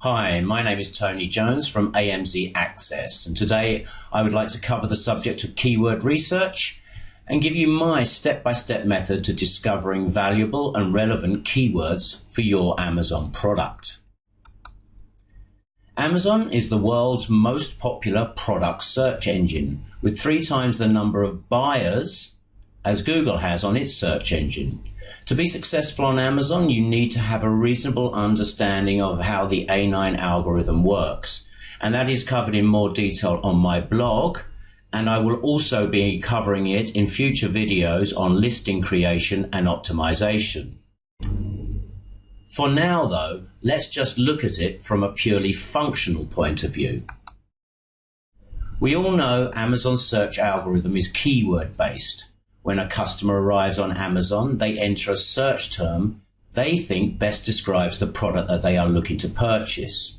Hi, my name is Tony Jones from AMZ Access, and today I would like to cover the subject of keyword research and give you my step-by-step method to discovering valuable and relevant keywords for your Amazon product. Amazon is the world's most popular product search engine, with 3 times the number of buyers as Google has on its search engine. To be successful on Amazon, you need to have a reasonable understanding of how the A9 algorithm works, and that is covered in more detail on my blog, and I will also be covering it in future videos on listing creation and optimization. For now though, let's just look at it from a purely functional point of view. We all know Amazon's search algorithm is keyword based. When a customer arrives on Amazon, they enter a search term they think best describes the product that they are looking to purchase.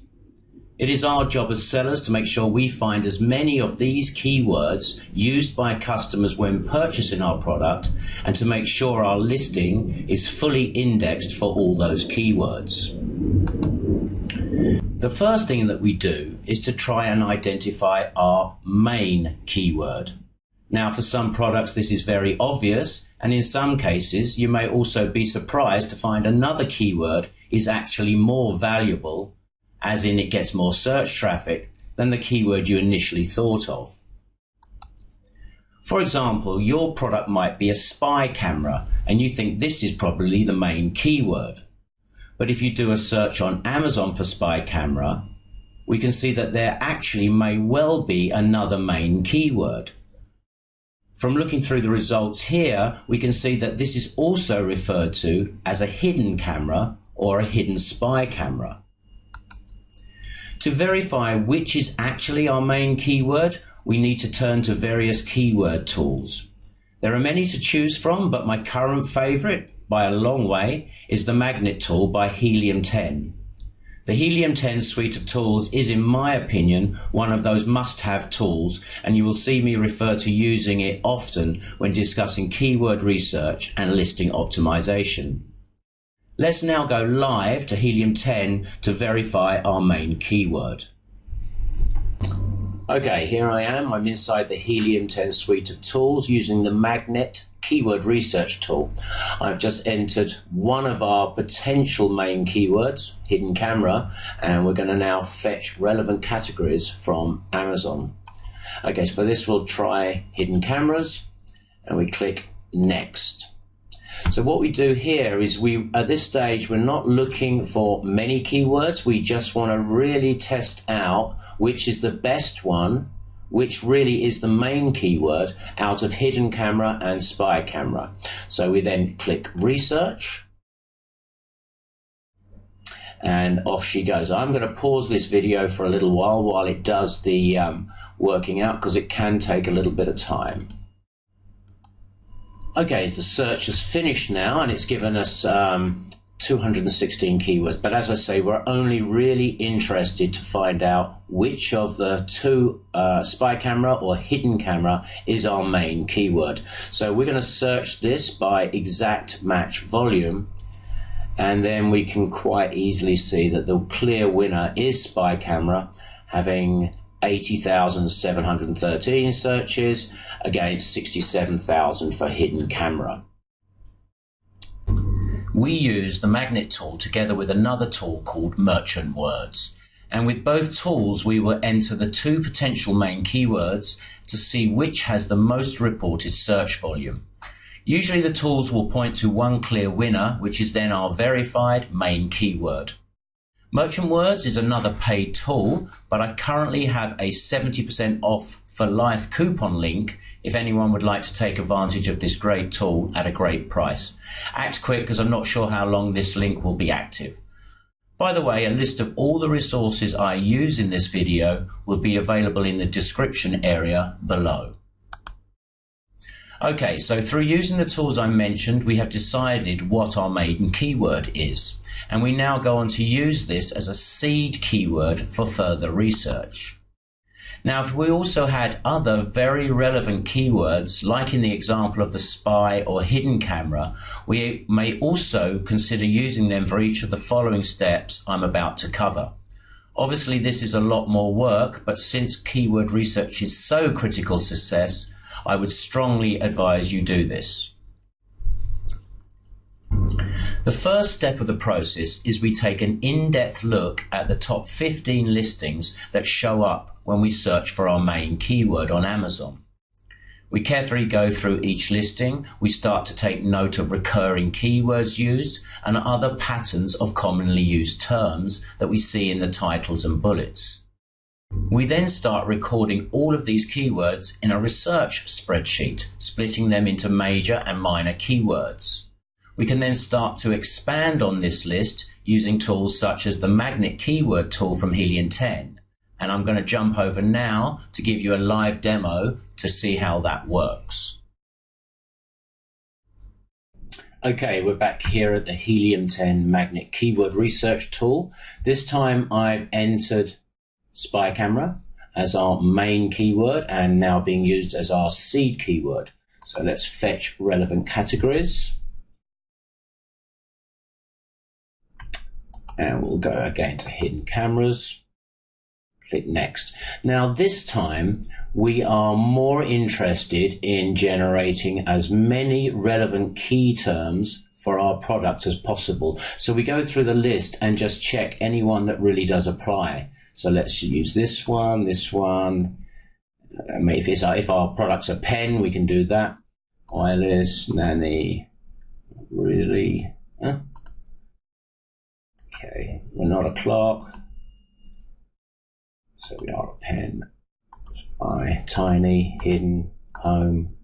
It is our job as sellers to make sure we find as many of these keywords used by customers when purchasing our product, and to make sure our listing is fully indexed for all those keywords. The first thing that we do is to try and identify our main keyword. Now, for some products this is very obvious, and in some cases you may also be surprised to find another keyword is actually more valuable, as in it gets more search traffic, than the keyword you initially thought of. For example, your product might be a spy camera and you think this is probably the main keyword. But if you do a search on Amazon for spy camera, we can see that there actually may well be another main keyword. From looking through the results here, we can see that this is also referred to as a hidden camera or a hidden spy camera. To verify which is actually our main keyword, we need to turn to various keyword tools. There are many to choose from, but my current favorite, by a long way, is the magnet tool by Helium 10. The Helium 10 suite of tools is, in my opinion, one of those must-have tools, and you will see me refer to using it often when discussing keyword research and listing optimization. Let's now go live to Helium 10 to verify our main keyword. Okay, here I am. I'm inside the Helium 10 suite of tools using the Magnet keyword research tool. I've just entered one of our potential main keywords, hidden camera, and we're going to now fetch relevant categories from Amazon. Okay, so for this we'll try hidden cameras, and we click next. So what we do here is at this stage, we're not looking for many keywords. We just want to really test out which is the best one, which really is the main keyword out of hidden camera and spy camera. So we then click research, and off she goes. I'm going to pause this video for a little while it does the working out, because it can take a little bit of time. Okay, the search is finished now, and it's given us 216 keywords. But as I say, we're only really interested to find out which of the 2 spy camera or hidden camera is our main keyword. So we're going to search this by exact match volume, and then we can quite easily see that the clear winner is spy camera, having 80,713 searches against 67,000 for hidden camera. We use the magnet tool together with another tool called merchant words, and with both tools we will enter the 2 potential main keywords to see which has the most reported search volume. Usually the tools will point to one clear winner, which is then our verified main keyword. Merchant Words is another paid tool, but I currently have a 70% off for life coupon link if anyone would like to take advantage of this great tool at a great price. Act quick, because I'm not sure how long this link will be active. By the way, a list of all the resources I use in this video will be available in the description area below. Okay, so through using the tools I mentioned, we have decided what our maiden keyword is, and we now go on to use this as a seed keyword for further research. Now, if we also had other very relevant keywords, like in the example of the spy or hidden camera, we may also consider using them for each of the following steps I'm about to cover. Obviously, this is a lot more work, but since keyword research is so critical to success, I would strongly advise you do this. The first step of the process is we take an in-depth look at the top 15 listings that show up when we search for our main keyword on Amazon. We carefully go through each listing. We start to take note of recurring keywords used and other patterns of commonly used terms that we see in the titles and bullets. We then start recording all of these keywords in a research spreadsheet, splitting them into major and minor keywords. We can then start to expand on this list using tools such as the magnet keyword tool from Helium 10. And I'm going to jump over now to give you a live demo to see how that works. Okay, we're back here at the Helium 10 magnet keyword research tool. This time I've entered spy camera as our main keyword and now being used as our seed keyword. So let's fetch relevant categories. And we'll go again to hidden cameras. Click next. Now this time we are more interested in generating as many relevant key terms for our product as possible. So we go through the list and just check any one that really does apply. So let's use this one, this one. If our product's a pen, we can do that. Wireless, nanny, really. Okay, we're not a clock. So we are a pen, spy, tiny, hidden, home,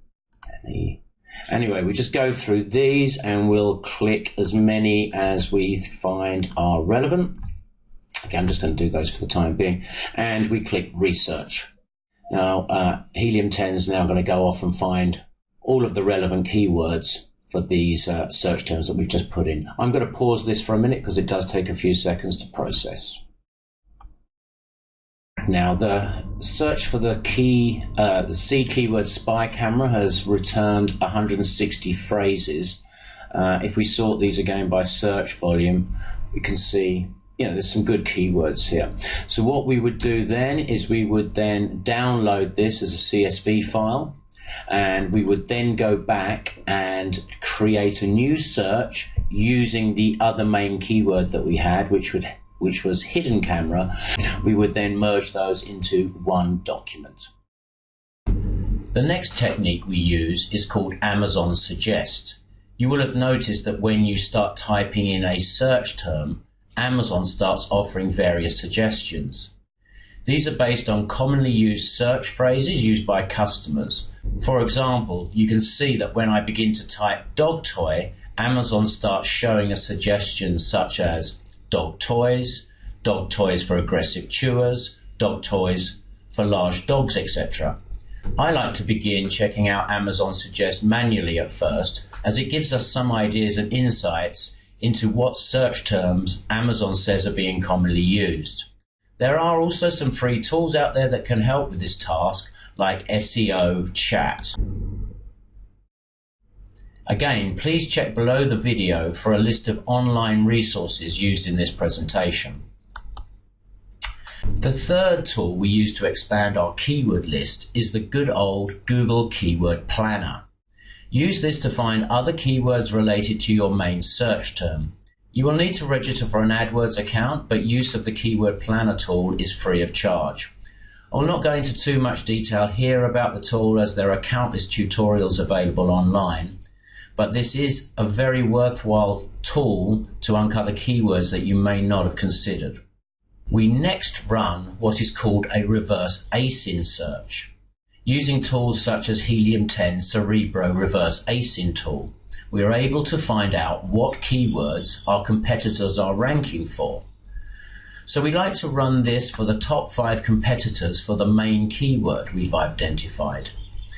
any. Anyway, we just go through these and we'll click as many as we find are relevant. Okay, I'm just going to do those for the time being. And we click research. Now, Helium 10 is now going to go off and find all of the relevant keywords for these search terms that we've just put in. I'm going to pause this for a minute because it does take a few seconds to process. Now, the search for the seed keyword spy camera has returned 160 phrases. If we sort these again by search volume, we can see, there's some good keywords here. So what we would do then is we would then download this as a CSV file, and we would then go back and create a new search using the other main keyword that we had, which was hidden camera. We would then merge those into one document. The next technique we use is called Amazon Suggest. You will have noticed that when you start typing in a search term, Amazon starts offering various suggestions. These are based on commonly used search phrases used by customers. For example, you can see that when I begin to type dog toy, Amazon starts showing us suggestions such as dog toys for aggressive chewers, dog toys for large dogs, etc. I like to begin checking out Amazon Suggest manually at first, as it gives us some ideas and insights into what search terms Amazon says are being commonly used. There are also some free tools out there that can help with this task, like SEO Chat. Again, please check below the video for a list of online resources used in this presentation. The third tool we use to expand our keyword list is the good old Google Keyword Planner. Use this to find other keywords related to your main search term. You will need to register for an AdWords account, but use of the Keyword Planner tool is free of charge. I will not go into too much detail here about the tool, as there are countless tutorials available online, but this is a very worthwhile tool to uncover keywords that you may not have considered. We next run what is called a reverse ASIN search. Using tools such as Helium 10 Cerebro Reverse ASIN tool, we are able to find out what keywords our competitors are ranking for. So we like to run this for the top 5 competitors for the main keyword we've identified.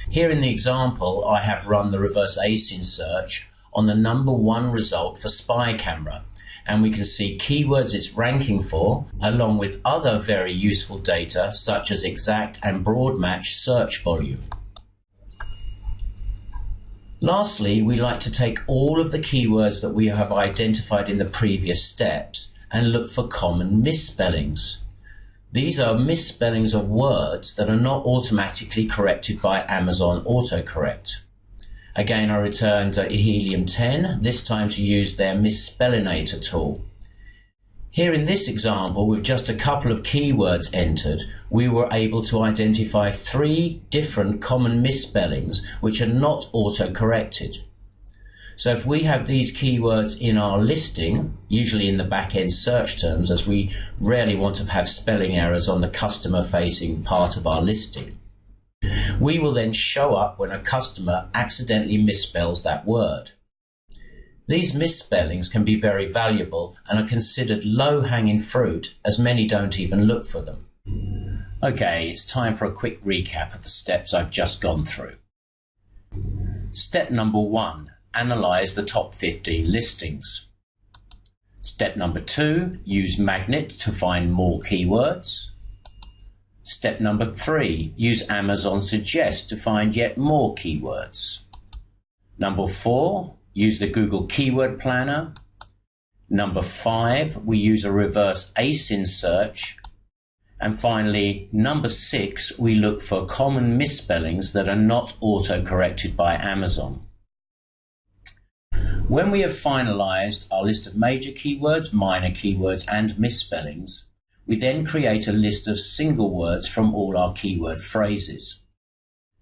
Here in the example, I have run the reverse ASIN search on the #1 result for spy camera, and we can see keywords it's ranking for, along with other very useful data such as exact and broad match search volume. Lastly, we like to take all of the keywords that we have identified in the previous steps and look for common misspellings. These are misspellings of words that are not automatically corrected by Amazon autocorrect. Again, I return to Helium 10, this time to use their misspellinator tool. Here in this example, with just a couple of keywords entered, we were able to identify 3 different common misspellings which are not auto-corrected. So if we have these keywords in our listing, usually in the back-end search terms, as we rarely want to have spelling errors on the customer-facing part of our listing, we will then show up when a customer accidentally misspells that word. These misspellings can be very valuable and are considered low-hanging fruit, as many don't even look for them. Okay, it's time for a quick recap of the steps I've just gone through. Step number 1, analyze the top 15 listings. Step number 2, use Magnet to find more keywords. Step number 3, use Amazon Suggest to find yet more keywords. Number 4, use the Google Keyword Planner. Number 5, we use a reverse ASIN search. And finally, number 6, we look for common misspellings that are not auto-corrected by Amazon. When we have finalized our list of major keywords, minor keywords, and misspellings, we then create a list of single words from all our keyword phrases.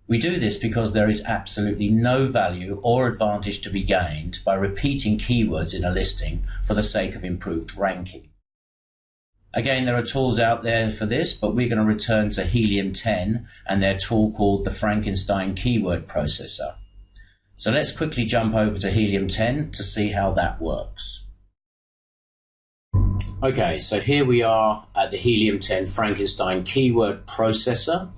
We do this because there is absolutely no value or advantage to be gained by repeating keywords in a listing for the sake of improved ranking. Again, there are tools out there for this, but we're going to return to Helium 10 and their tool called the Frankenstein Keyword Processor. So let's quickly jump over to Helium 10 to see how that works. Okay, so here we are at the Helium 10 Frankenstein Keyword Processor,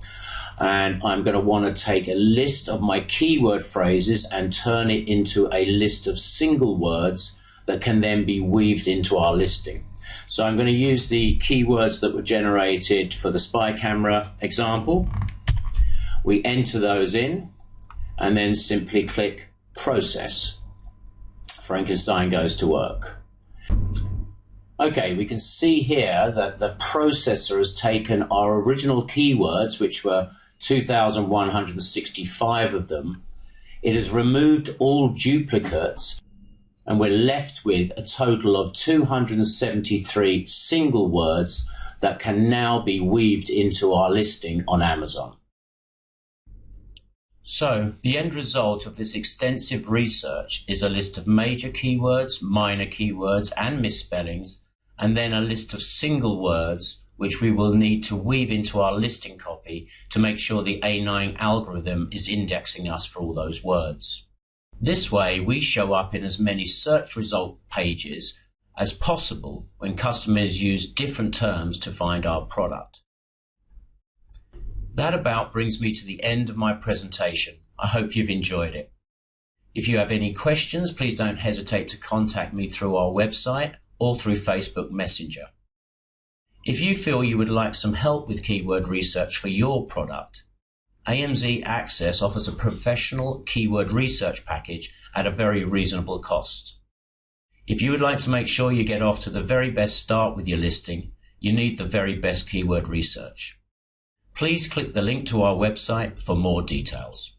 and I'm going to want to take a list of my keyword phrases and turn it into a list of single words that can then be weaved into our listing. So I'm going to use the keywords that were generated for the spy camera example. We enter those in and then simply click Process. Frankenstein goes to work. Okay, we can see here that the processor has taken our original keywords, which were 2,165 of them. It has removed all duplicates, and we're left with a total of 273 single words that can now be weaved into our listing on Amazon. So, the end result of this extensive research is a list of major keywords, minor keywords, and misspellings, and then a list of single words which we will need to weave into our listing copy to make sure the A9 algorithm is indexing us for all those words. This way, we show up in as many search result pages as possible when customers use different terms to find our product. That about brings me to the end of my presentation. I hope you've enjoyed it. If you have any questions, please don't hesitate to contact me through our website or through Facebook Messenger. If you feel you would like some help with keyword research for your product, AMZ Access offers a professional keyword research package at a very reasonable cost. If you would like to make sure you get off to the very best start with your listing, you need the very best keyword research. Please click the link to our website for more details.